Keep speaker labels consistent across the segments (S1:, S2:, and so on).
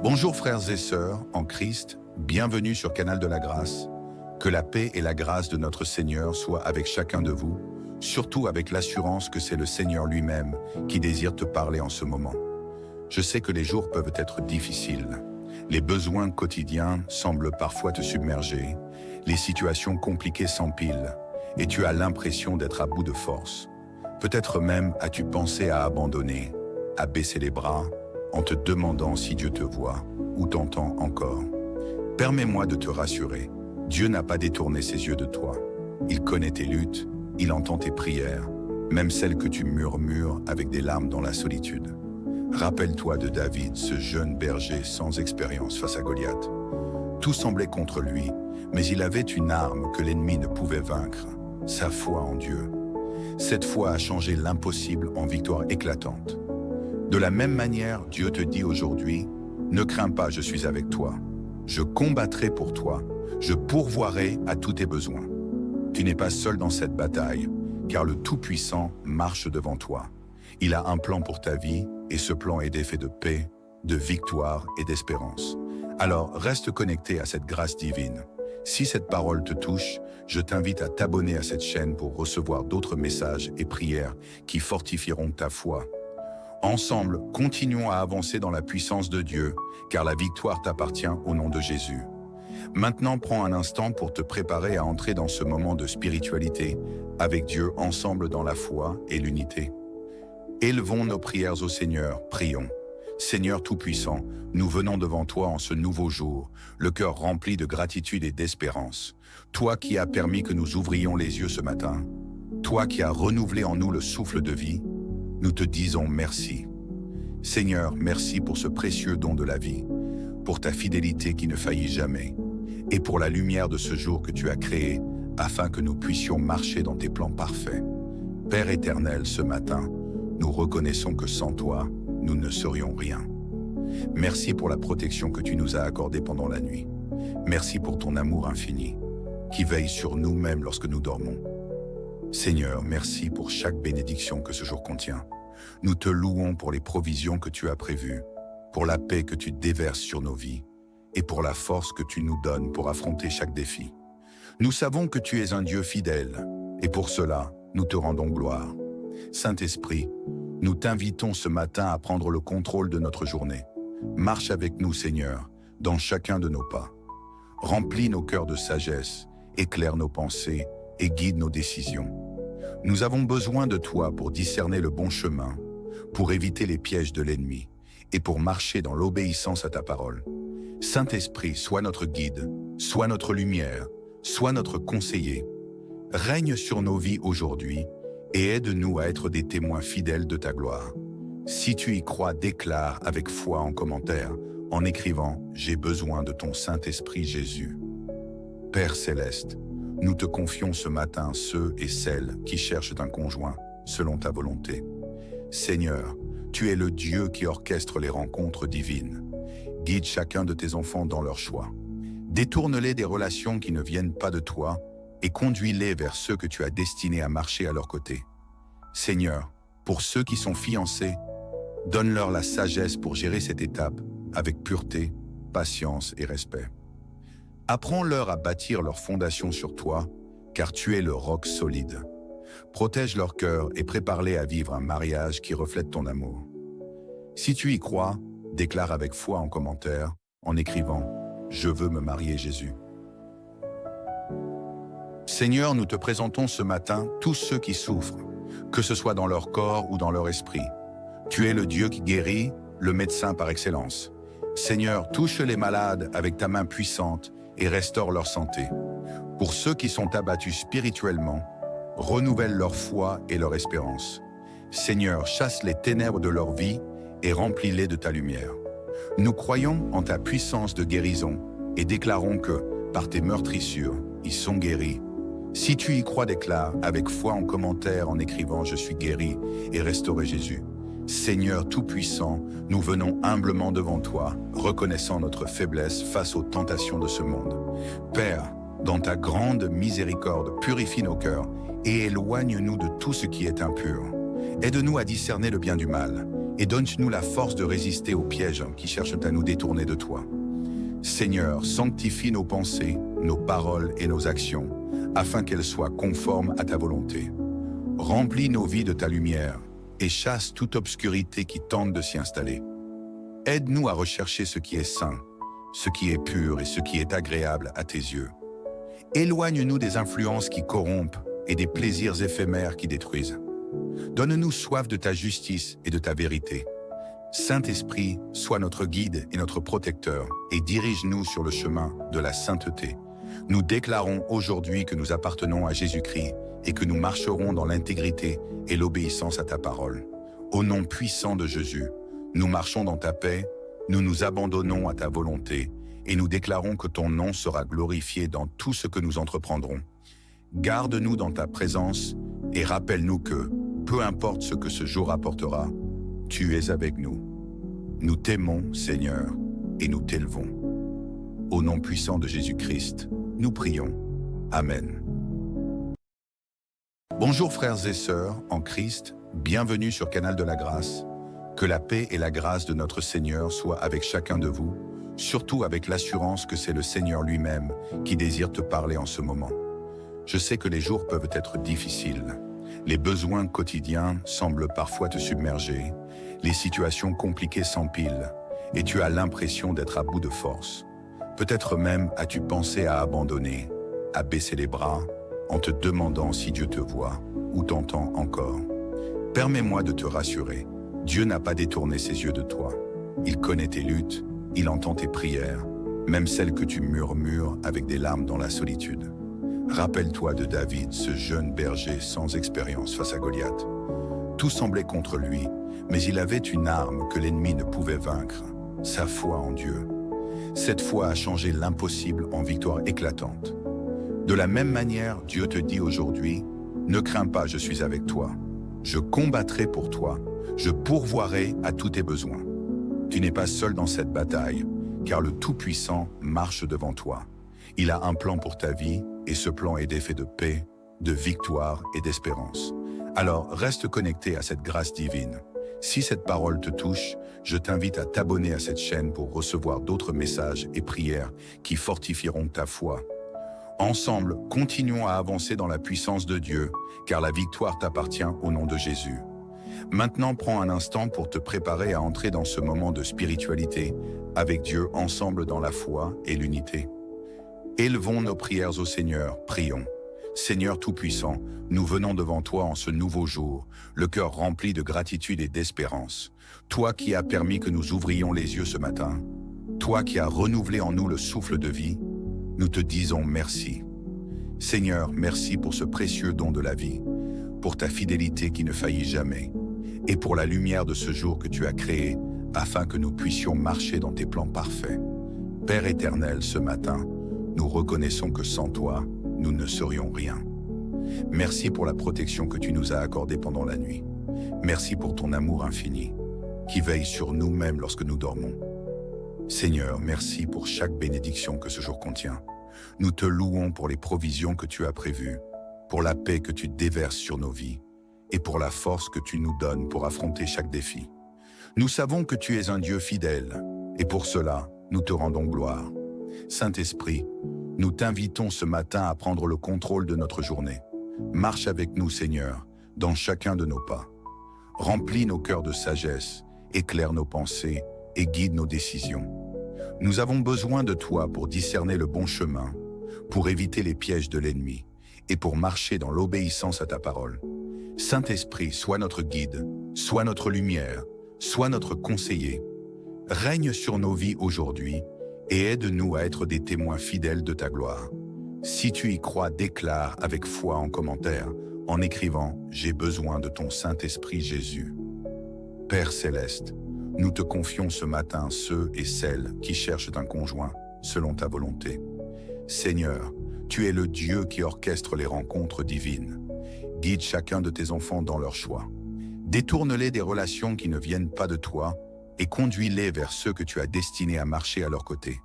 S1: Bonjour frères et sœurs en Christ, bienvenue sur Canal de la Grâce. Que la paix et la grâce de notre Seigneur soient avec chacun de vous, surtout avec l'assurance que c'est le Seigneur lui-même qui désire te parler en ce moment. Je sais que les jours peuvent être difficiles. Les besoins quotidiens semblent parfois te submerger, les situations compliquées s'empilent, et tu as l'impression d'être à bout de force. Peut-être même as-tu pensé à abandonner, à baisser les bras, en te demandant si Dieu te voit ou t'entend encore. Permets-moi de te rassurer, Dieu n'a pas détourné ses yeux de toi. Il connaît tes luttes, il entend tes prières, même celles que tu murmures avec des larmes dans la solitude. Rappelle-toi de David, ce jeune berger sans expérience face à Goliath. Tout semblait contre lui, mais il avait une arme que l'ennemi ne pouvait vaincre, sa foi en Dieu. Cette foi a changé l'impossible en victoire éclatante. De la même manière, Dieu te dit aujourd'hui, ne crains pas, je suis avec toi. Je combattrai pour toi, je pourvoirai à tous tes besoins. Tu n'es pas seul dans cette bataille, car le Tout-Puissant marche devant toi. Il a un plan pour ta vie, et ce plan est fait de paix, de victoire et d'espérance. Alors, reste connecté à cette grâce divine. Si cette parole te touche, je t'invite à t'abonner à cette chaîne pour recevoir d'autres messages et prières qui fortifieront ta foi. Ensemble, continuons à avancer dans la puissance de Dieu, car la victoire t'appartient au nom de Jésus. Maintenant, prends un instant pour te préparer à entrer dans ce moment de spiritualité, avec Dieu ensemble dans la foi et l'unité. Élevons nos prières au Seigneur, prions. Seigneur Tout-Puissant, nous venons devant toi en ce nouveau jour, le cœur rempli de gratitude et d'espérance. Toi qui as permis que nous ouvrions les yeux ce matin, toi qui as renouvelé en nous le souffle de vie, nous te disons merci. Seigneur, merci pour ce précieux don de la vie, pour ta fidélité qui ne faillit jamais, et pour la lumière de ce jour que tu as créé, afin que nous puissions marcher dans tes plans parfaits. Père éternel, ce matin, nous reconnaissons que sans toi, nous ne serions rien. Merci pour la protection que tu nous as accordée pendant la nuit. Merci pour ton amour infini, qui veille sur nous-mêmes lorsque nous dormons. Seigneur, merci pour chaque bénédiction que ce jour contient. Nous te louons pour les provisions que tu as prévues, pour la paix que tu déverses sur nos vies, et pour la force que tu nous donnes pour affronter chaque défi. Nous savons que tu es un Dieu fidèle, et pour cela, nous te rendons gloire. Saint-Esprit, nous t'invitons ce matin à prendre le contrôle de notre journée. Marche avec nous, Seigneur, dans chacun de nos pas. Remplis nos cœurs de sagesse, éclaire nos pensées et guide nos décisions. Nous avons besoin de toi pour discerner le bon chemin, pour éviter les pièges de l'ennemi et pour marcher dans l'obéissance à ta parole. Saint-Esprit, sois notre guide, sois notre lumière, sois notre conseiller. Règne sur nos vies aujourd'hui et aide-nous à être des témoins fidèles de ta gloire. Si tu y crois, déclare avec foi en commentaire, en écrivant « J'ai besoin de ton Saint-Esprit Jésus ». Père céleste, nous te confions ce matin ceux et celles qui cherchent un conjoint selon ta volonté. Seigneur, tu es le Dieu qui orchestre les rencontres divines. Guide chacun de tes enfants dans leur choix. Détourne-les des relations qui ne viennent pas de toi et conduis-les vers ceux que tu as destinés à marcher à leur côté. Seigneur, pour ceux qui sont fiancés, donne-leur la sagesse pour gérer cette étape avec pureté, patience et respect. Apprends-leur à bâtir leur fondation sur toi, car tu es le roc solide. Protège leur cœur et prépare-les à vivre un mariage qui reflète ton amour. Si tu y crois, déclare avec foi en commentaire, en écrivant « Je veux me marier Jésus ». Seigneur, nous te présentons ce matin tous ceux qui souffrent, que ce soit dans leur corps ou dans leur esprit. Tu es le Dieu qui guérit, le médecin par excellence. Seigneur, touche les malades avec ta main puissante et restaure leur santé. Pour ceux qui sont abattus spirituellement, renouvelle leur foi et leur espérance. Seigneur, chasse les ténèbres de leur vie et remplis-les de ta lumière. Nous croyons en ta puissance de guérison et déclarons que, par tes meurtrissures, ils sont guéris. Si tu y crois, déclare avec foi en commentaire en écrivant « Je suis guéri et restauré Jésus ». Seigneur Tout-Puissant, nous venons humblement devant toi, reconnaissant notre faiblesse face aux tentations de ce monde. Père, dans ta grande miséricorde, purifie nos cœurs et éloigne-nous de tout ce qui est impur. Aide-nous à discerner le bien du mal et donne-nous la force de résister aux pièges qui cherchent à nous détourner de toi. Seigneur, sanctifie nos pensées, nos paroles et nos actions, afin qu'elles soient conformes à ta volonté. Remplis nos vies de ta lumière et chasse toute obscurité qui tente de s'y installer. Aide-nous à rechercher ce qui est saint, ce qui est pur et ce qui est agréable à tes yeux. Éloigne-nous des influences qui corrompent et des plaisirs éphémères qui détruisent. Donne-nous soif de ta justice et de ta vérité. Saint-Esprit, sois notre guide et notre protecteur et dirige-nous sur le chemin de la sainteté. Nous déclarons aujourd'hui que nous appartenons à Jésus-Christ et que nous marcherons dans l'intégrité et l'obéissance à ta parole. Au nom puissant de Jésus, nous marchons dans ta paix, nous nous abandonnons à ta volonté et nous déclarons que ton nom sera glorifié dans tout ce que nous entreprendrons. Garde-nous dans ta présence et rappelle-nous que, peu importe ce que ce jour apportera, tu es avec nous. Nous t'aimons, Seigneur, et nous t'élevons. Au nom puissant de Jésus-Christ, nous prions. Amen. Bonjour frères et sœurs en Christ, bienvenue sur Canal de la Grâce. Que la paix et la grâce de notre Seigneur soient avec chacun de vous, surtout avec l'assurance que c'est le Seigneur lui-même qui désire te parler en ce moment. Je sais que les jours peuvent être difficiles. Les besoins quotidiens semblent parfois te submerger, les situations compliquées s'empilent, et tu as l'impression d'être à bout de force. Peut-être même as-tu pensé à abandonner, à baisser les bras, en te demandant si Dieu te voit ou t'entend encore. Permets-moi de te rassurer, Dieu n'a pas détourné ses yeux de toi. Il connaît tes luttes, il entend tes prières, même celles que tu murmures avec des larmes dans la solitude. Rappelle-toi de David, ce jeune berger sans expérience face à Goliath. Tout semblait contre lui, mais il avait une arme que l'ennemi ne pouvait vaincre, sa foi en Dieu. Cette foi a changé l'impossible en victoire éclatante. De la même manière, Dieu te dit aujourd'hui, « Ne crains pas, je suis avec toi. Je combattrai pour toi. Je pourvoirai à tous tes besoins. » Tu n'es pas seul dans cette bataille, car le Tout-Puissant marche devant toi. Il a un plan pour ta vie, et ce plan est fait de paix, de victoire et d'espérance. Alors reste connecté à cette grâce divine. Si cette parole te touche, je t'invite à t'abonner à cette chaîne pour recevoir d'autres messages et prières qui fortifieront ta foi. Ensemble, continuons à avancer dans la puissance de Dieu, car la victoire t'appartient au nom de Jésus. Maintenant, prends un instant pour te préparer à entrer dans ce moment de spiritualité, avec Dieu ensemble dans la foi et l'unité. Élevons nos prières au Seigneur, prions. Seigneur Tout-Puissant, nous venons devant toi en ce nouveau jour, le cœur rempli de gratitude et d'espérance. Toi qui as permis que nous ouvrions les yeux ce matin, toi qui as renouvelé en nous le souffle de vie, nous te disons merci. Seigneur, merci pour ce précieux don de la vie, pour ta fidélité qui ne faillit jamais, et pour la lumière de ce jour que tu as créé, afin que nous puissions marcher dans tes plans parfaits. Père éternel, ce matin, nous reconnaissons que sans toi, nous ne serions rien. Merci pour la protection que tu nous as accordée pendant la nuit. Merci pour ton amour infini, qui veille sur nous-mêmes lorsque nous dormons. Seigneur, merci pour chaque bénédiction que ce jour contient. Nous te louons pour les provisions que tu as prévues, pour la paix que tu déverses sur nos vies, et pour la force que tu nous donnes pour affronter chaque défi. Nous savons que tu es un Dieu fidèle, et pour cela, nous te rendons gloire. Saint-Esprit, nous t'invitons ce matin à prendre le contrôle de notre journée. Marche avec nous, Seigneur, dans chacun de nos pas. Remplis nos cœurs de sagesse, éclaire nos pensées et guide nos décisions. Nous avons besoin de toi pour discerner le bon chemin, pour éviter les pièges de l'ennemi et pour marcher dans l'obéissance à ta parole. Saint-Esprit, sois notre guide, sois notre lumière, sois notre conseiller. Règne sur nos vies aujourd'hui et aide-nous à être des témoins fidèles de ta gloire. Si tu y crois, déclare avec foi en commentaire, en écrivant « J'ai besoin de ton Saint-Esprit Jésus ». Père céleste, nous te confions ce matin ceux et celles qui cherchent un conjoint selon ta volonté. Seigneur, tu es le Dieu qui orchestre les rencontres divines. Guide chacun de tes enfants dans leur choix. Détourne-les des relations qui ne viennent pas de toi et conduis-les vers ceux que tu as destinés à marcher à leur côté.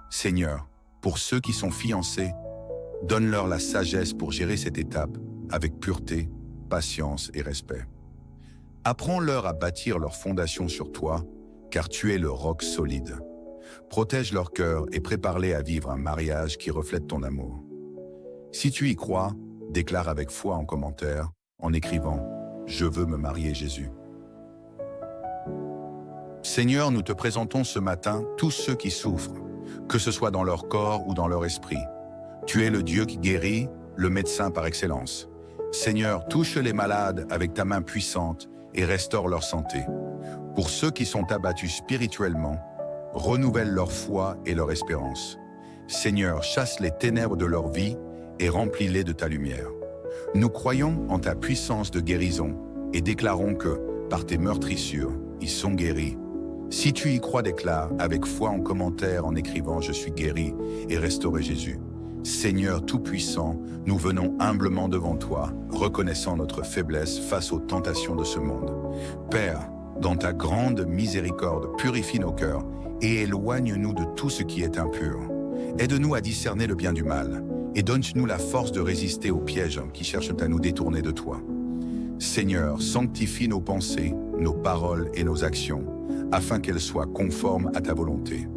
S1: Seigneur, pour ceux qui sont fiancés, donne-leur la sagesse pour gérer cette étape avec pureté, patience et respect. Apprends-leur à bâtir leur fondation sur toi, car tu es le roc solide. Protège leur cœur et prépare-les à vivre un mariage qui reflète ton amour. Si tu y crois, déclare avec foi en commentaire, en écrivant « Je veux me marier Jésus ». Seigneur, nous te présentons ce matin tous ceux qui souffrent, que ce soit dans leur corps ou dans leur esprit. Tu es le Dieu qui guérit, le médecin par excellence. Seigneur, touche les malades avec ta main puissante et restaure leur santé. Pour ceux qui sont abattus spirituellement, renouvelle leur foi et leur espérance. Seigneur, chasse les ténèbres de leur vie et remplis-les de ta lumière. Nous croyons en ta puissance de guérison et déclarons que, par tes meurtrissures, ils sont guéris. Si tu y crois, déclare avec foi en commentaire en écrivant « Je suis guéri et restauré Jésus ». Seigneur Tout-Puissant, nous venons humblement devant toi, reconnaissant notre faiblesse face aux tentations de ce monde. Père, dans ta grande miséricorde, purifie nos cœurs et éloigne-nous de tout ce qui est impur. Aide-nous à discerner le bien du mal et donne-nous la force de résister aux pièges qui cherchent à nous détourner de toi. Seigneur, sanctifie nos pensées, nos paroles et nos actions, afin qu'elles soient conformes à ta volonté.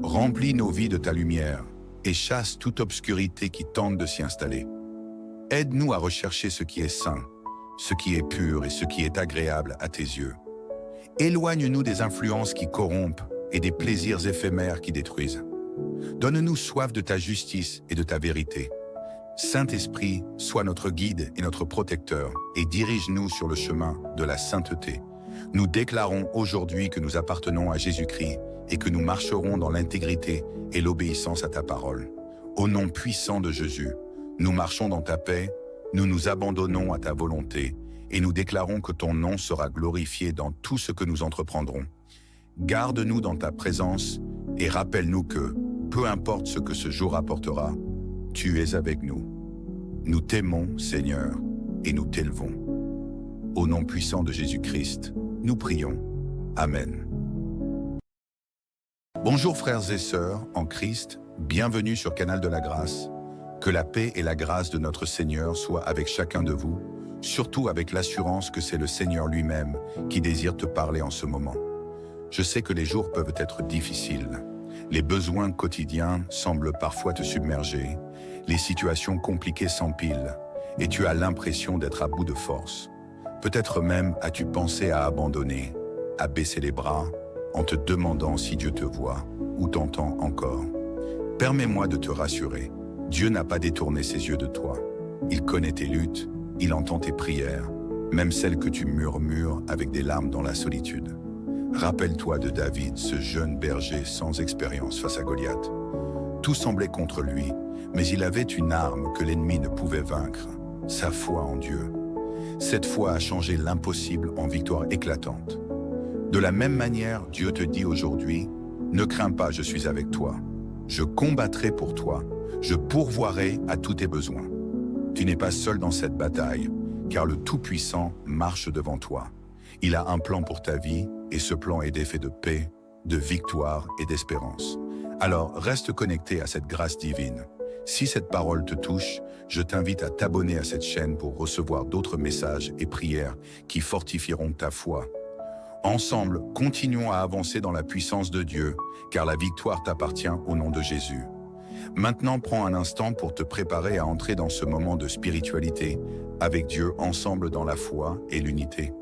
S1: Remplis nos vies de ta lumière et chasse toute obscurité qui tente de s'y installer. Aide-nous à rechercher ce qui est saint, ce qui est pur et ce qui est agréable à tes yeux. Éloigne-nous des influences qui corrompent et des plaisirs éphémères qui détruisent. Donne-nous soif de ta justice et de ta vérité. Saint-Esprit, sois notre guide et notre protecteur et dirige-nous sur le chemin de la sainteté. Nous déclarons aujourd'hui que nous appartenons à Jésus-Christ et que nous marcherons dans l'intégrité et l'obéissance à ta parole. Au nom puissant de Jésus, nous marchons dans ta paix, nous nous abandonnons à ta volonté et nous déclarons que ton nom sera glorifié dans tout ce que nous entreprendrons. Garde-nous dans ta présence et rappelle-nous que, peu importe ce que ce jour apportera, tu es avec nous. Nous t'aimons, Seigneur, et nous t'élevons. Au nom puissant de Jésus-Christ, nous prions. Amen. Bonjour frères et sœurs en Christ, bienvenue sur Canal de la Grâce. Que la paix et la grâce de notre Seigneur soient avec chacun de vous, surtout avec l'assurance que c'est le Seigneur lui-même qui désire te parler en ce moment. Je sais que les jours peuvent être difficiles. Les besoins quotidiens semblent parfois te submerger, les situations compliquées s'empilent et tu as l'impression d'être à bout de force. Peut-être même as-tu pensé à abandonner, à baisser les bras, en te demandant si Dieu te voit ou t'entend encore. Permets-moi de te rassurer, Dieu n'a pas détourné ses yeux de toi. Il connaît tes luttes, il entend tes prières, même celles que tu murmures avec des larmes dans la solitude. Rappelle-toi de David, ce jeune berger sans expérience face à Goliath. Tout semblait contre lui, mais il avait une arme que l'ennemi ne pouvait vaincre, sa foi en Dieu. Cette foi a changé l'impossible en victoire éclatante. De la même manière, Dieu te dit aujourd'hui, « Ne crains pas, je suis avec toi. Je combattrai pour toi. Je pourvoirai à tous tes besoins. » Tu n'es pas seul dans cette bataille, car le Tout-Puissant marche devant toi. Il a un plan pour ta vie, et ce plan est fait de paix, de victoire et d'espérance. Alors, reste connecté à cette grâce divine. Si cette parole te touche, je t'invite à t'abonner à cette chaîne pour recevoir d'autres messages et prières qui fortifieront ta foi. Ensemble, continuons à avancer dans la puissance de Dieu, car la victoire t'appartient au nom de Jésus. Maintenant, prends un instant pour te préparer à entrer dans ce moment de spiritualité, avec Dieu ensemble dans la foi et l'unité.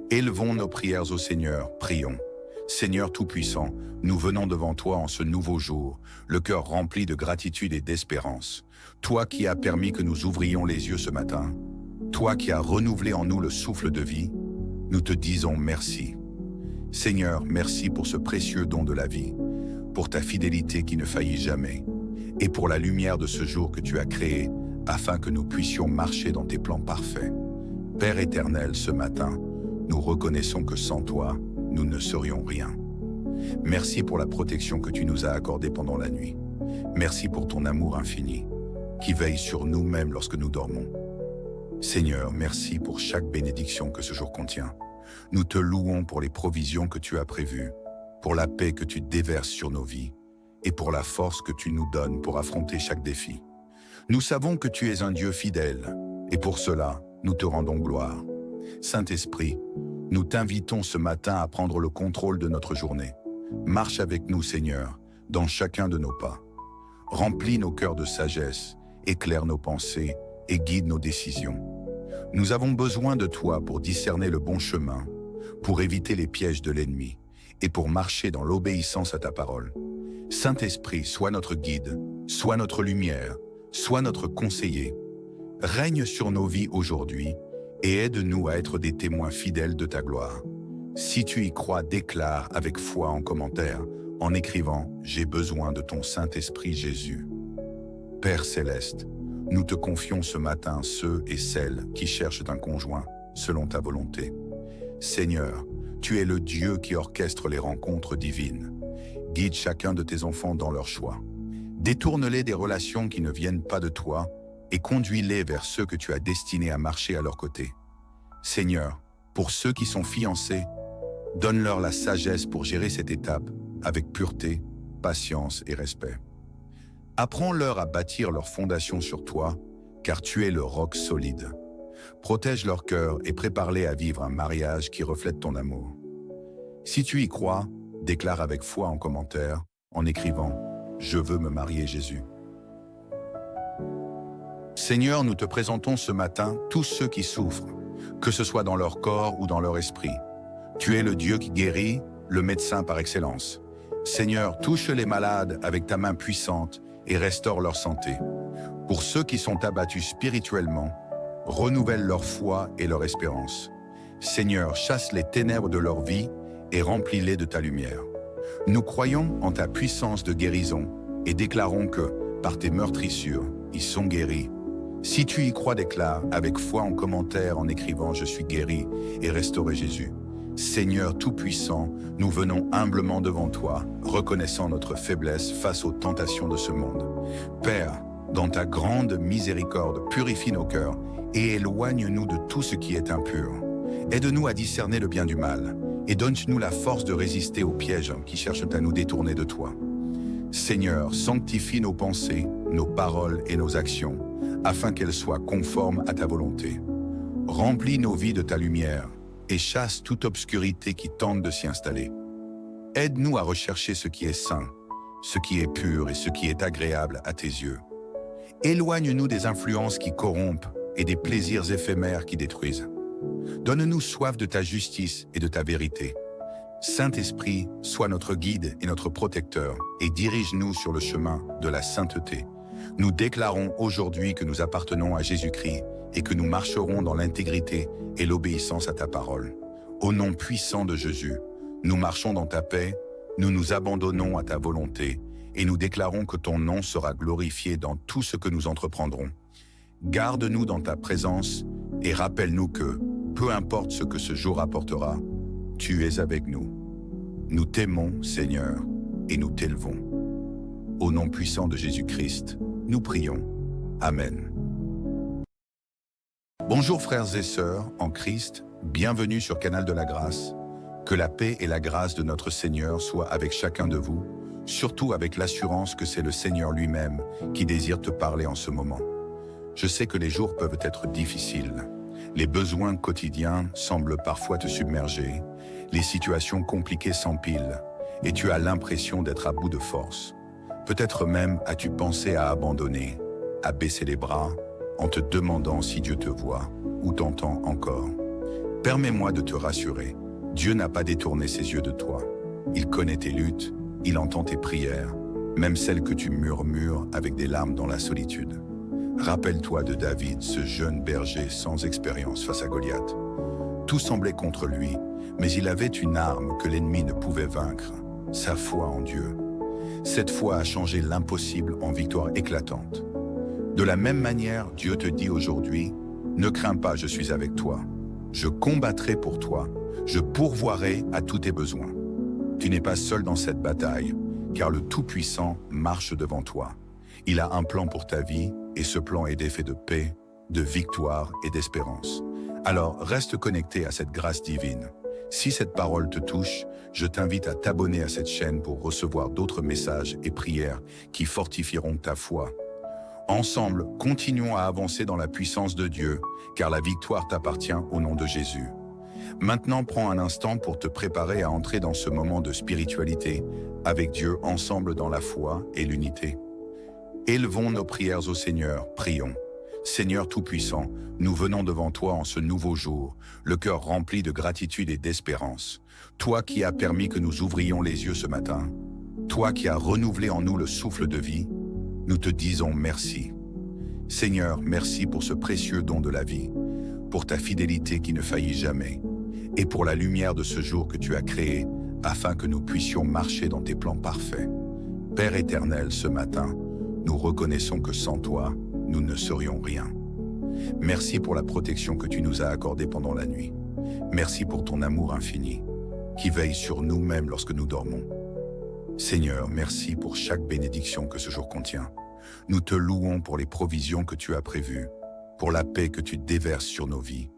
S1: Élevons nos prières au Seigneur, prions. Seigneur Tout-Puissant, nous venons devant toi en ce nouveau jour, le cœur rempli de gratitude et d'espérance. Toi qui as permis que nous ouvrions les yeux ce matin, toi qui as renouvelé en nous le souffle de vie, nous te disons merci. Seigneur, merci pour ce précieux don de la vie, pour ta fidélité qui ne faillit jamais, et pour la lumière de ce jour que tu as créé, afin que nous puissions marcher dans tes plans parfaits. Père éternel, ce matin, nous reconnaissons que sans toi, nous ne serions rien. Merci pour la protection que tu nous as accordée pendant la nuit. Merci pour ton amour infini, qui veille sur nous-mêmes lorsque nous dormons. Seigneur, merci pour chaque bénédiction que ce jour contient. Nous te louons pour les provisions que tu as prévues, pour la paix que tu déverses sur nos vies, et pour la force que tu nous donnes pour affronter chaque défi. Nous savons que tu es un Dieu fidèle, et pour cela, nous te rendons gloire. Saint-Esprit, Nous t'invitons ce matin à prendre le contrôle de notre journée. Marche avec nous, Seigneur, dans chacun de nos pas. Remplis nos cœurs de sagesse, éclaire nos pensées et guide nos décisions. Nous avons besoin de toi pour discerner le bon chemin, pour éviter les pièges de l'ennemi et pour marcher dans l'obéissance à ta parole. Saint-Esprit, sois notre guide, sois notre lumière, sois notre conseiller. Règne sur nos vies aujourd'hui et aide-nous à être des témoins fidèles de ta gloire. Si tu y crois, déclare avec foi en commentaire, en écrivant « J'ai besoin de ton Saint-Esprit Jésus ». Père céleste, nous te confions ce matin ceux et celles qui cherchent un conjoint selon ta volonté. Seigneur, tu es le Dieu qui orchestre les rencontres divines. Guide chacun de tes enfants dans leur choix. Détourne-les des relations qui ne viennent pas de toi et conduis-les vers ceux que tu as destinés à marcher à leur côté. Seigneur, pour ceux qui sont fiancés, donne-leur la sagesse pour gérer cette étape avec pureté, patience et respect. Apprends-leur à bâtir leur fondation sur toi, car tu es le roc solide. Protège leur cœur et prépare-les à vivre un mariage qui reflète ton amour. Si tu y crois, déclare avec foi en commentaire, en écrivant « Je veux me marier Jésus ». Seigneur, nous te présentons ce matin tous ceux qui souffrent, que ce soit dans leur corps ou dans leur esprit. Tu es le Dieu qui guérit, le médecin par excellence. Seigneur, touche les malades avec ta main puissante et restaure leur santé. Pour ceux qui sont abattus spirituellement, renouvelle leur foi et leur espérance. Seigneur, chasse les ténèbres de leur vie et remplis-les de ta lumière. Nous croyons en ta puissance de guérison et déclarons que, par tes meurtrissures, ils sont guéris. Si tu y crois, déclare avec foi en commentaire en écrivant « Je suis guéri et restauré Jésus ». Seigneur Tout-Puissant, nous venons humblement devant toi, reconnaissant notre faiblesse face aux tentations de ce monde. Père, dans ta grande miséricorde, purifie nos cœurs et éloigne-nous de tout ce qui est impur. Aide-nous à discerner le bien du mal et donne-nous la force de résister aux pièges qui cherchent à nous détourner de toi. Seigneur, sanctifie nos pensées, nos paroles et nos actions, afin qu'elles soient conformes à ta volonté. Remplis nos vies de ta lumière et chasse toute obscurité qui tente de s'y installer. Aide-nous à rechercher ce qui est saint, ce qui est pur et ce qui est agréable à tes yeux. Éloigne-nous des influences qui corrompent et des plaisirs éphémères qui détruisent. Donne-nous soif de ta justice et de ta vérité. Saint-Esprit, sois notre guide et notre protecteur et dirige-nous sur le chemin de la sainteté. Nous déclarons aujourd'hui que nous appartenons à Jésus-Christ et que nous marcherons dans l'intégrité et l'obéissance à ta parole. Au nom puissant de Jésus, nous marchons dans ta paix, nous nous abandonnons à ta volonté et nous déclarons que ton nom sera glorifié dans tout ce que nous entreprendrons. Garde-nous dans ta présence et rappelle-nous que, peu importe ce que ce jour apportera, tu es avec nous. Nous t'aimons, Seigneur, et nous t'élevons. Au nom puissant de Jésus-Christ, nous prions. Amen. Bonjour frères et sœurs en Christ, bienvenue sur Canal de la Grâce. Que la paix et la grâce de notre Seigneur soient avec chacun de vous, surtout avec l'assurance que c'est le Seigneur lui-même qui désire te parler en ce moment. Je sais que les jours peuvent être difficiles. Les besoins quotidiens semblent parfois te submerger, les situations compliquées s'empilent et tu as l'impression d'être à bout de force. Peut-être même as-tu pensé à abandonner, à baisser les bras, en te demandant si Dieu te voit ou t'entend encore. Permets-moi de te rassurer, Dieu n'a pas détourné ses yeux de toi. Il connaît tes luttes, il entend tes prières, même celles que tu murmures avec des larmes dans la solitude. Rappelle-toi de David, ce jeune berger sans expérience face à Goliath. Tout semblait contre lui, mais il avait une arme que l'ennemi ne pouvait vaincre, sa foi en Dieu. Cette foi a changé l'impossible en victoire éclatante. De la même manière, Dieu te dit aujourd'hui, « Ne crains pas, je suis avec toi. Je combattrai pour toi, je pourvoirai à tous tes besoins. » Tu n'es pas seul dans cette bataille, car le Tout-Puissant marche devant toi. Il a un plan pour ta vie, et ce plan est fait de paix, de victoire et d'espérance. Alors reste connecté à cette grâce divine. Si cette parole te touche, je t'invite à t'abonner à cette chaîne pour recevoir d'autres messages et prières qui fortifieront ta foi. Ensemble, continuons à avancer dans la puissance de Dieu, car la victoire t'appartient au nom de Jésus. Maintenant, prends un instant pour te préparer à entrer dans ce moment de spiritualité avec Dieu ensemble dans la foi et l'unité. Élevons nos prières au Seigneur, prions. Seigneur Tout-Puissant, nous venons devant toi en ce nouveau jour, le cœur rempli de gratitude et d'espérance. Toi qui as permis que nous ouvrions les yeux ce matin, toi qui as renouvelé en nous le souffle de vie, nous te disons merci. Seigneur, merci pour ce précieux don de la vie, pour ta fidélité qui ne faillit jamais, et pour la lumière de ce jour que tu as créé, afin que nous puissions marcher dans tes plans parfaits. Père éternel, ce matin, nous reconnaissons que sans toi, nous ne serions rien. Merci pour la protection que tu nous as accordée pendant la nuit. Merci pour ton amour infini, qui veille sur nous-mêmes lorsque nous dormons. Seigneur, merci pour chaque bénédiction que ce jour contient. Nous te louons pour les provisions que tu as prévues, pour la paix que tu déverses sur nos vies,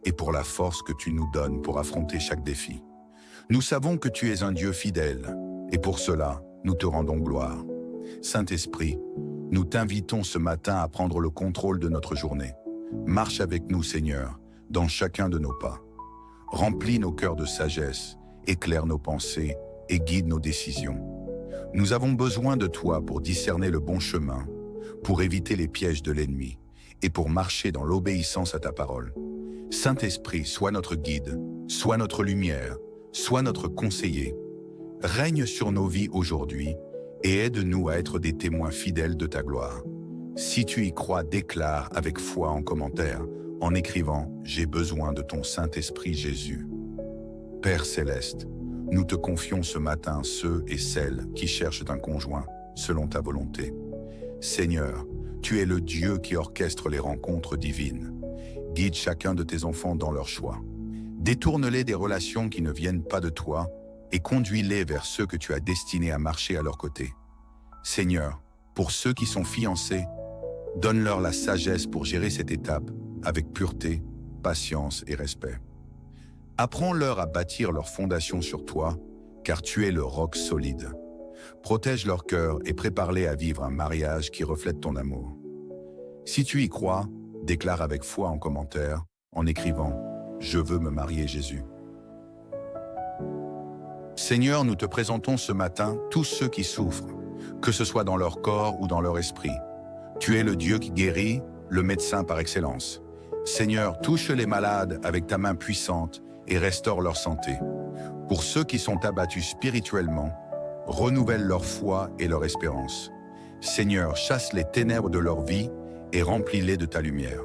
S1: et pour la force que tu nous donnes pour affronter chaque défi. Nous savons que tu es un Dieu fidèle, et pour cela, nous te rendons gloire. Saint-Esprit, nous t'invitons ce matin à prendre le contrôle de notre journée. Marche avec nous, Seigneur, dans chacun de nos pas. Remplis nos cœurs de sagesse, éclaire nos pensées et guide nos décisions. Nous avons besoin de toi pour discerner le bon chemin, pour éviter les pièges de l'ennemi et pour marcher dans l'obéissance à ta parole. Saint-Esprit, sois notre guide, sois notre lumière, sois notre conseiller. Règne sur nos vies aujourd'hui et aide-nous à être des témoins fidèles de ta gloire. Si tu y crois, déclare avec foi en commentaire, en écrivant « J'ai besoin de ton Saint-Esprit Jésus ». Père céleste, nous te confions ce matin ceux et celles qui cherchent un conjoint selon ta volonté. Seigneur, tu es le Dieu qui orchestre les rencontres divines. Guide chacun de tes enfants dans leur choix. Détourne-les des relations qui ne viennent pas de toi et conduis-les vers ceux que tu as destinés à marcher à leur côté. Seigneur, pour ceux qui sont fiancés, donne-leur la sagesse pour gérer cette étape avec pureté, patience et respect. Apprends-leur à bâtir leur fondation sur toi, car tu es le roc solide. Protège leur cœur et prépare-les à vivre un mariage qui reflète ton amour. Si tu y crois, déclare avec foi en commentaire, en écrivant « Je veux me marier Jésus ». Seigneur, nous te présentons ce matin tous ceux qui souffrent, que ce soit dans leur corps ou dans leur esprit. Tu es le Dieu qui guérit, le médecin par excellence. Seigneur, touche les malades avec ta main puissante et restaure leur santé. Pour ceux qui sont abattus spirituellement, renouvelle leur foi et leur espérance. Seigneur, chasse les ténèbres de leur vie et remplis-les de ta lumière.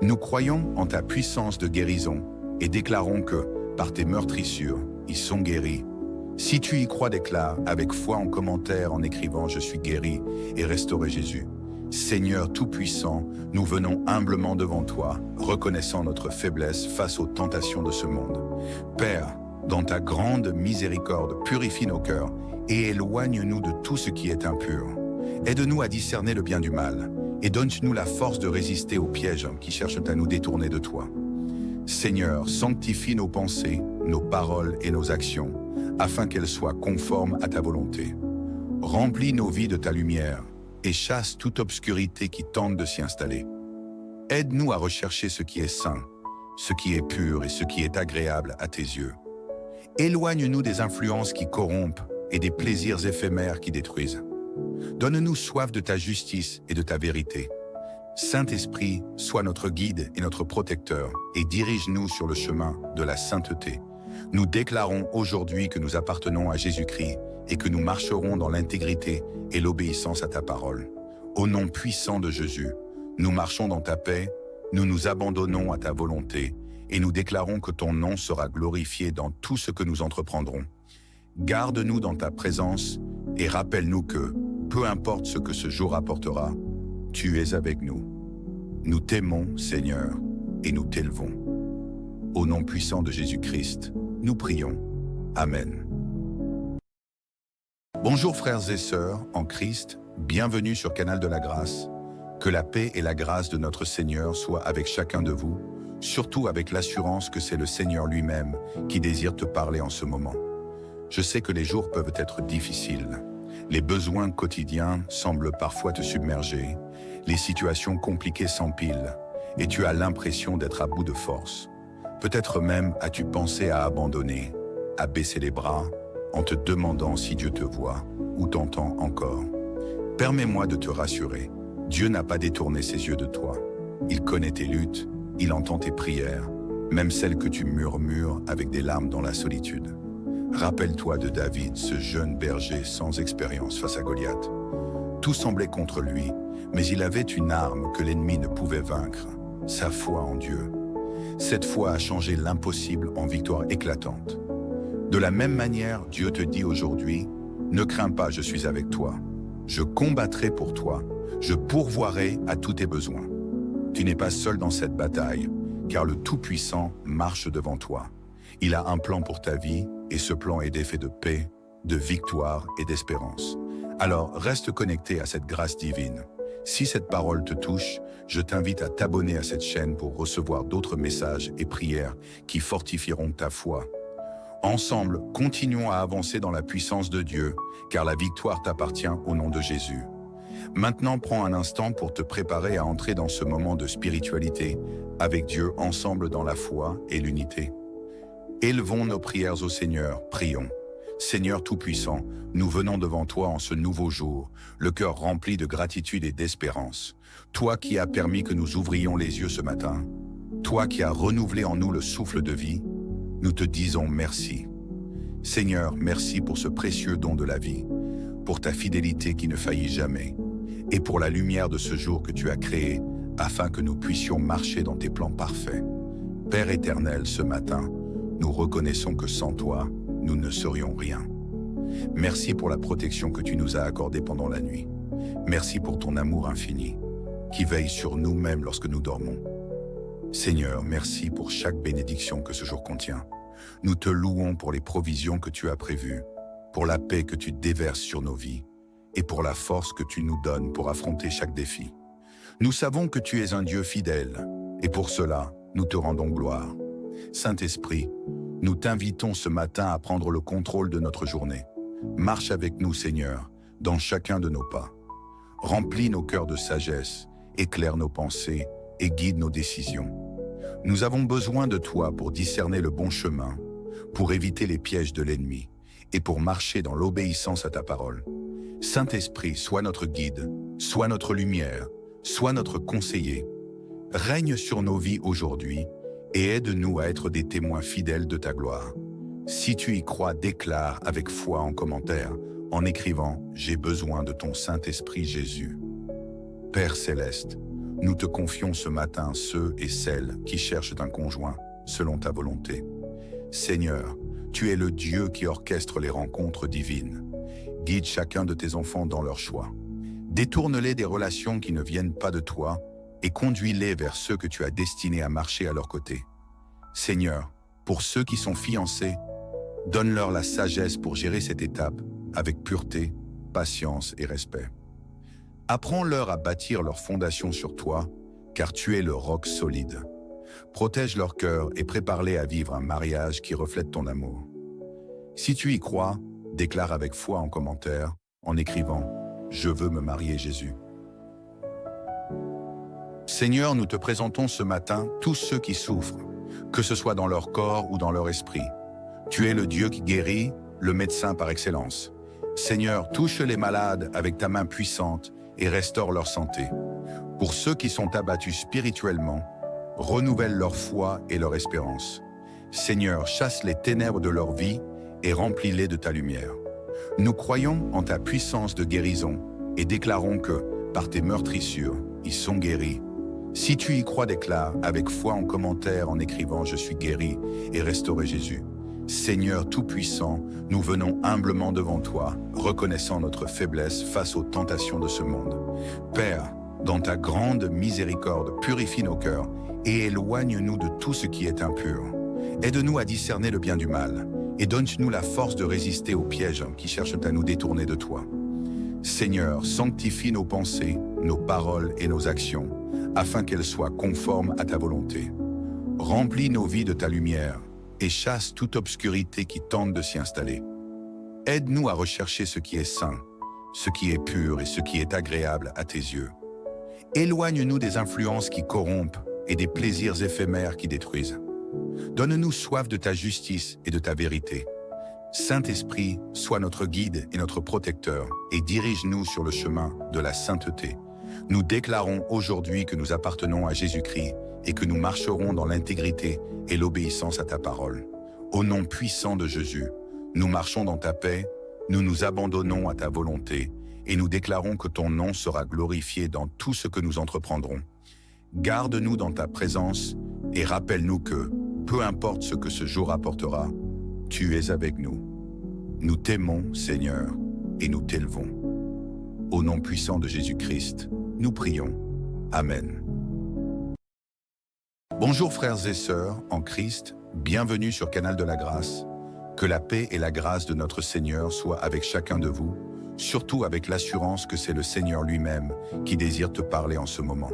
S1: Nous croyons en ta puissance de guérison et déclarons que, par tes meurtrissures, ils sont guéris. Si tu y crois, déclare avec foi en commentaire en écrivant « Je suis guéri et restauré Jésus ». Seigneur Tout-Puissant, nous venons humblement devant toi, reconnaissant notre faiblesse face aux tentations de ce monde. Père, dans ta grande miséricorde, purifie nos cœurs et éloigne-nous de tout ce qui est impur. Aide-nous à discerner le bien du mal et donne-nous la force de résister aux pièges qui cherchent à nous détourner de toi. Seigneur, sanctifie nos pensées, nos paroles et nos actions, afin qu'elles soient conformes à ta volonté. Remplis nos vies de ta lumière et chasse toute obscurité qui tente de s'y installer. Aide-nous à rechercher ce qui est saint, ce qui est pur et ce qui est agréable à tes yeux. Éloigne-nous des influences qui corrompent et des plaisirs éphémères qui détruisent. Donne-nous soif de ta justice et de ta vérité. Saint-Esprit, sois notre guide et notre protecteur et dirige-nous sur le chemin de la sainteté. Nous déclarons aujourd'hui que nous appartenons à Jésus-Christ et que nous marcherons dans l'intégrité et l'obéissance à ta parole. Au nom puissant de Jésus, nous marchons dans ta paix, nous nous abandonnons à ta volonté et nous déclarons que ton nom sera glorifié dans tout ce que nous entreprendrons. Garde-nous dans ta présence et rappelle-nous que, peu importe ce que ce jour apportera, tu es avec nous. Nous t'aimons, Seigneur, et nous t'élevons. Au nom puissant de Jésus-Christ, nous prions. Amen. Bonjour frères et sœurs en Christ, bienvenue sur Canal de la Grâce. Que la paix et la grâce de notre Seigneur soient avec chacun de vous, surtout avec l'assurance que c'est le Seigneur lui-même qui désire te parler en ce moment. Je sais que les jours peuvent être difficiles. Les besoins quotidiens semblent parfois te submerger, les situations compliquées s'empilent et tu as l'impression d'être à bout de force. Peut-être même as-tu pensé à abandonner, à baisser les bras, en te demandant si Dieu te voit ou t'entend encore. Permets-moi de te rassurer, Dieu n'a pas détourné ses yeux de toi. Il connaît tes luttes, il entend tes prières, même celles que tu murmures avec des larmes dans la solitude. Rappelle-toi de David, ce jeune berger sans expérience face à Goliath. Tout semblait contre lui, mais il avait une arme que l'ennemi ne pouvait vaincre, sa foi en Dieu. Cette foi a changé l'impossible en victoire éclatante. De la même manière, Dieu te dit aujourd'hui, « Ne crains pas, je suis avec toi. Je combattrai pour toi. Je pourvoirai à tous tes besoins. » Tu n'es pas seul dans cette bataille, car le Tout-Puissant marche devant toi. Il a un plan pour ta vie, et ce plan est fait de paix, de victoire et d'espérance. Alors reste connecté à cette grâce divine. Si cette parole te touche, je t'invite à t'abonner à cette chaîne pour recevoir d'autres messages et prières qui fortifieront ta foi. Ensemble, continuons à avancer dans la puissance de Dieu, car la victoire t'appartient au nom de Jésus. Maintenant, prends un instant pour te préparer à entrer dans ce moment de spiritualité, avec Dieu ensemble dans la foi et l'unité. Élevons nos prières au Seigneur, prions. Seigneur Tout-Puissant, nous venons devant toi en ce nouveau jour, le cœur rempli de gratitude et d'espérance. Toi qui as permis que nous ouvrions les yeux ce matin, toi qui as renouvelé en nous le souffle de vie, nous te disons merci. Seigneur, merci pour ce précieux don de la vie, pour ta fidélité qui ne faillit jamais, et pour la lumière de ce jour que tu as créé, afin que nous puissions marcher dans tes plans parfaits. Père éternel, ce matin, nous reconnaissons que sans toi, nous ne serions rien. Merci pour la protection que tu nous as accordée pendant la nuit. Merci pour ton amour infini, qui veille sur nous-mêmes lorsque nous dormons. Seigneur, merci pour chaque bénédiction que ce jour contient. Nous te louons pour les provisions que tu as prévues, pour la paix que tu déverses sur nos vies, et pour la force que tu nous donnes pour affronter chaque défi. Nous savons que tu es un Dieu fidèle, et pour cela, nous te rendons gloire. Saint-Esprit, nous t'invitons ce matin à prendre le contrôle de notre journée. Marche avec nous, Seigneur, dans chacun de nos pas. Remplis nos cœurs de sagesse, éclaire nos pensées et guide nos décisions. Nous avons besoin de toi pour discerner le bon chemin, pour éviter les pièges de l'ennemi et pour marcher dans l'obéissance à ta parole. Saint-Esprit, sois notre guide, sois notre lumière, sois notre conseiller. Règne sur nos vies aujourd'hui et aide-nous à être des témoins fidèles de ta gloire. Si tu y crois, déclare avec foi en commentaire, en écrivant « J'ai besoin de ton Saint-Esprit Jésus ». Père céleste, nous te confions ce matin ceux et celles qui cherchent un conjoint selon ta volonté. Seigneur, tu es le Dieu qui orchestre les rencontres divines. Guide chacun de tes enfants dans leur choix. Détourne-les des relations qui ne viennent pas de toi et conduis-les vers ceux que tu as destinés à marcher à leur côté. Seigneur, pour ceux qui sont fiancés, donne-leur la sagesse pour gérer cette étape avec pureté, patience et respect. Apprends-leur à bâtir leur fondation sur toi, car tu es le roc solide. Protège leur cœur et prépare-les à vivre un mariage qui reflète ton amour. Si tu y crois, déclare avec foi en commentaire, en écrivant « Je veux me marier Jésus ». Seigneur, nous te présentons ce matin tous ceux qui souffrent, que ce soit dans leur corps ou dans leur esprit. Tu es le Dieu qui guérit, le médecin par excellence. Seigneur, touche les malades avec ta main puissante et restaure leur santé. Pour ceux qui sont abattus spirituellement, renouvelle leur foi et leur espérance. Seigneur, chasse les ténèbres de leur vie et remplis-les de ta lumière. Nous croyons en ta puissance de guérison et déclarons que, par tes meurtrissures, ils sont guéris. Si tu y crois, déclare avec foi en commentaire en écrivant « Je suis guéri et restauré Jésus ». Seigneur Tout-Puissant, nous venons humblement devant toi, reconnaissant notre faiblesse face aux tentations de ce monde. Père, dans ta grande miséricorde, purifie nos cœurs et éloigne-nous de tout ce qui est impur. Aide-nous à discerner le bien du mal et donne-nous la force de résister aux pièges qui cherchent à nous détourner de toi. Seigneur, sanctifie nos pensées, nos paroles et nos actions, afin qu'elles soient conformes à ta volonté. Remplis nos vies de ta lumière et chasse toute obscurité qui tente de s'y installer. Aide-nous à rechercher ce qui est saint, ce qui est pur et ce qui est agréable à tes yeux. Éloigne-nous des influences qui corrompent et des plaisirs éphémères qui détruisent. Donne-nous soif de ta justice et de ta vérité. Saint-Esprit, sois notre guide et notre protecteur et dirige-nous sur le chemin de la sainteté. Nous déclarons aujourd'hui que nous appartenons à Jésus-Christ et que nous marcherons dans l'intégrité et l'obéissance à ta parole. Au nom puissant de Jésus, nous marchons dans ta paix, nous nous abandonnons à ta volonté et nous déclarons que ton nom sera glorifié dans tout ce que nous entreprendrons. Garde-nous dans ta présence et rappelle-nous que, peu importe ce que ce jour apportera, tu es avec nous. Nous t'aimons, Seigneur, et nous t'élevons. Au nom puissant de Jésus-Christ, nous prions. Amen. Bonjour frères et sœurs en Christ, bienvenue sur Canal de la Grâce. Que la paix et la grâce de notre Seigneur soient avec chacun de vous, surtout avec l'assurance que c'est le Seigneur lui-même qui désire te parler en ce moment.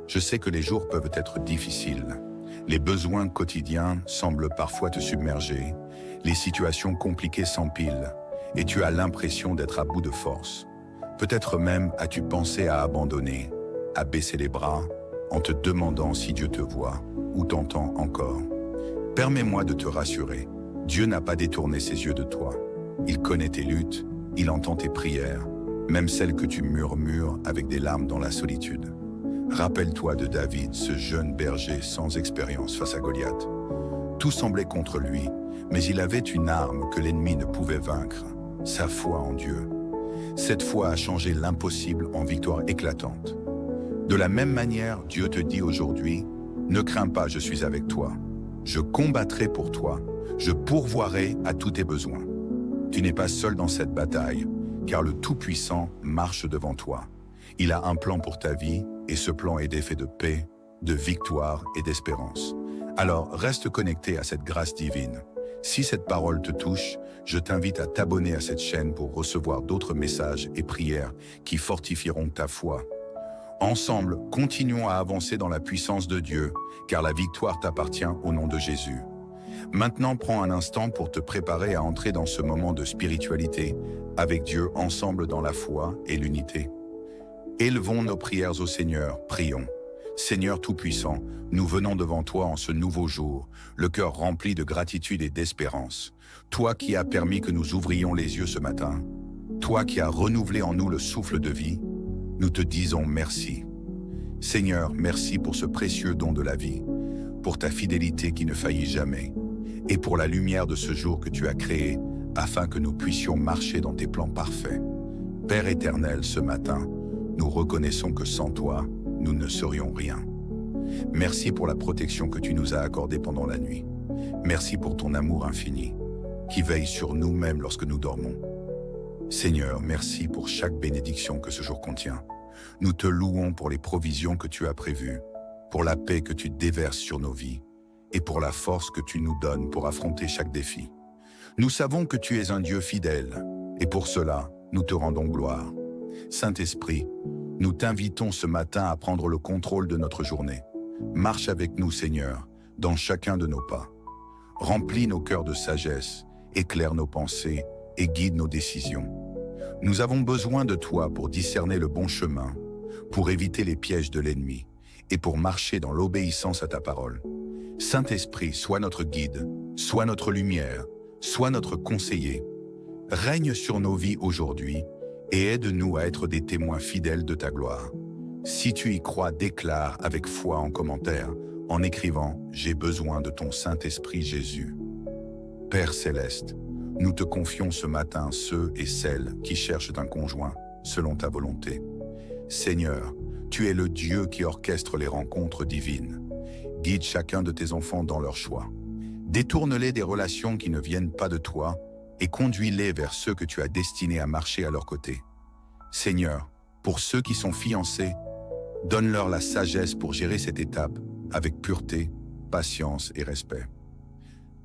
S1: Je sais que les jours peuvent être difficiles. Les besoins quotidiens semblent parfois te submerger, les situations compliquées s'empilent et tu as l'impression d'être à bout de force. Peut-être même as-tu pensé à abandonner, à baisser les bras, en te demandant si Dieu te voit ou t'entend encore. Permets-moi de te rassurer, Dieu n'a pas détourné ses yeux de toi. Il connaît tes luttes, il entend tes prières, même celles que tu murmures avec des larmes dans la solitude. Rappelle-toi de David, ce jeune berger sans expérience face à Goliath. Tout semblait contre lui, mais il avait une arme que l'ennemi ne pouvait vaincre, sa foi en Dieu. Cette foi a changé l'impossible en victoire éclatante. De la même manière, Dieu te dit aujourd'hui, « Ne crains pas, je suis avec toi. Je combattrai pour toi. Je pourvoirai à tous tes besoins. » Tu n'es pas seul dans cette bataille, car le Tout-Puissant marche devant toi. Il a un plan pour ta vie, et ce plan est fait de paix, de victoire et d'espérance. Alors, reste connecté à cette grâce divine. Si cette parole te touche, je t'invite à t'abonner à cette chaîne pour recevoir d'autres messages et prières qui fortifieront ta foi. Ensemble, continuons à avancer dans la puissance de Dieu, car la victoire t'appartient au nom de Jésus. Maintenant, prends un instant pour te préparer à entrer dans ce moment de spiritualité, avec Dieu ensemble dans la foi et l'unité. Élevons nos prières au Seigneur, prions. Seigneur Tout-Puissant, nous venons devant toi en ce nouveau jour, le cœur rempli de gratitude et d'espérance. Toi qui as permis que nous ouvrions les yeux ce matin, toi qui as renouvelé en nous le souffle de vie, nous te disons merci. Seigneur, merci pour ce précieux don de la vie, pour ta fidélité qui ne faillit jamais, et pour la lumière de ce jour que tu as créé, afin que nous puissions marcher dans tes plans parfaits. Père éternel, ce matin, nous reconnaissons que sans toi, nous ne serions rien. Merci pour la protection que tu nous as accordée pendant la nuit. Merci pour ton amour infini, qui veille sur nous-mêmes lorsque nous dormons. Seigneur, merci pour chaque bénédiction que ce jour contient. Nous te louons pour les provisions que tu as prévues, pour la paix que tu déverses sur nos vies, et pour la force que tu nous donnes pour affronter chaque défi. Nous savons que tu es un Dieu fidèle, et pour cela, nous te rendons gloire. Saint-Esprit, nous t'invitons ce matin à prendre le contrôle de notre journée. Marche avec nous, Seigneur, dans chacun de nos pas. Remplis nos cœurs de sagesse, éclaire nos pensées et guide nos décisions. Nous avons besoin de toi pour discerner le bon chemin, pour éviter les pièges de l'ennemi et pour marcher dans l'obéissance à ta parole. Saint-Esprit, sois notre guide, sois notre lumière, sois notre conseiller. Règne sur nos vies aujourd'hui et aide-nous à être des témoins fidèles de ta gloire. Si tu y crois, déclare avec foi en commentaire, en écrivant « J'ai besoin de ton Saint-Esprit Jésus ». Père Céleste, nous te confions ce matin ceux et celles qui cherchent un conjoint selon ta volonté. Seigneur, tu es le Dieu qui orchestre les rencontres divines. Guide chacun de tes enfants dans leur choix. Détourne-les des relations qui ne viennent pas de toi et conduis-les vers ceux que tu as destinés à marcher à leur côté. Seigneur, pour ceux qui sont fiancés, donne-leur la sagesse pour gérer cette étape avec pureté, patience et respect.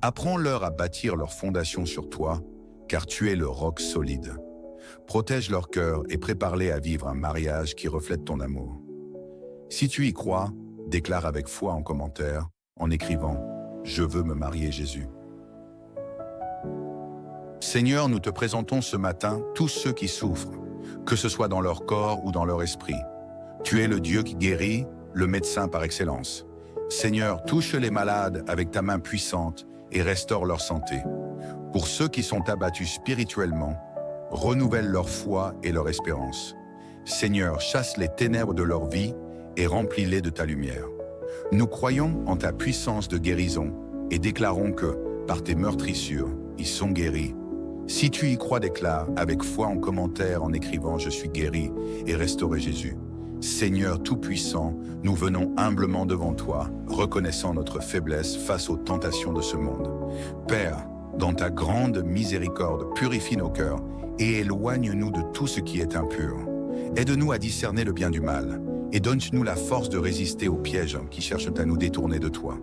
S1: Apprends-leur à bâtir leur fondation sur toi, car tu es le roc solide. Protège leur cœur et prépare-les à vivre un mariage qui reflète ton amour. Si tu y crois, déclare avec foi en commentaire, en écrivant « Je veux me marier Jésus ». Seigneur, nous te présentons ce matin tous ceux qui souffrent, que ce soit dans leur corps ou dans leur esprit. Tu es le Dieu qui guérit, le médecin par excellence. Seigneur, touche les malades avec ta main puissante et restaure leur santé. Pour ceux qui sont abattus spirituellement, renouvelle leur foi et leur espérance. Seigneur, chasse les ténèbres de leur vie et remplis-les de ta lumière. Nous croyons en ta puissance de guérison et déclarons que, par tes meurtrissures, ils sont guéris. Si tu y crois, déclare avec foi en commentaire en écrivant « Je suis guéri » et restauré Jésus. Seigneur Tout-Puissant, nous venons humblement devant toi, reconnaissant notre faiblesse face aux tentations de ce monde. Père, dans ta grande miséricorde, purifie nos cœurs et éloigne-nous de tout ce qui est impur. Aide-nous à discerner le bien du mal et donne-nous la force de résister aux pièges qui cherchent à nous détourner de toi.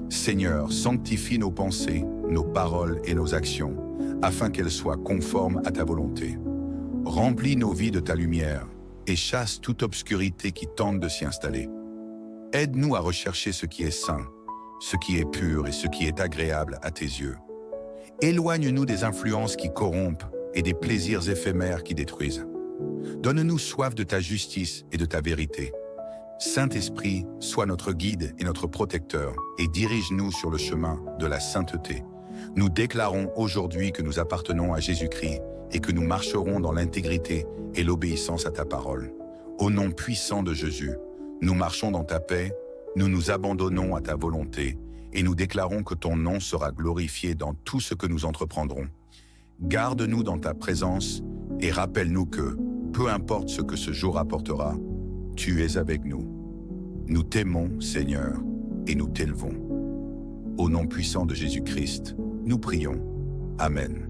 S1: Seigneur, sanctifie nos pensées, nos paroles et nos actions, afin qu'elles soient conformes à ta volonté. Remplis nos vies de ta lumière et chasse toute obscurité qui tente de s'y installer. Aide-nous à rechercher ce qui est saint, ce qui est pur et ce qui est agréable à tes yeux. Éloigne-nous des influences qui corrompent et des plaisirs éphémères qui détruisent. Donne-nous soif de ta justice et de ta vérité. Saint-Esprit, sois notre guide et notre protecteur et dirige-nous sur le chemin de la sainteté. Nous déclarons aujourd'hui que nous appartenons à Jésus-Christ et que nous marcherons dans l'intégrité et l'obéissance à ta parole. Au nom puissant de Jésus, nous marchons dans ta paix, nous nous abandonnons à ta volonté et nous déclarons que ton nom sera glorifié dans tout ce que nous entreprendrons. Garde-nous dans ta présence et rappelle-nous que, peu importe ce que ce jour apportera, tu es avec nous. Nous t'aimons, Seigneur, et nous t'élevons. Au nom puissant de Jésus-Christ, nous prions. Amen.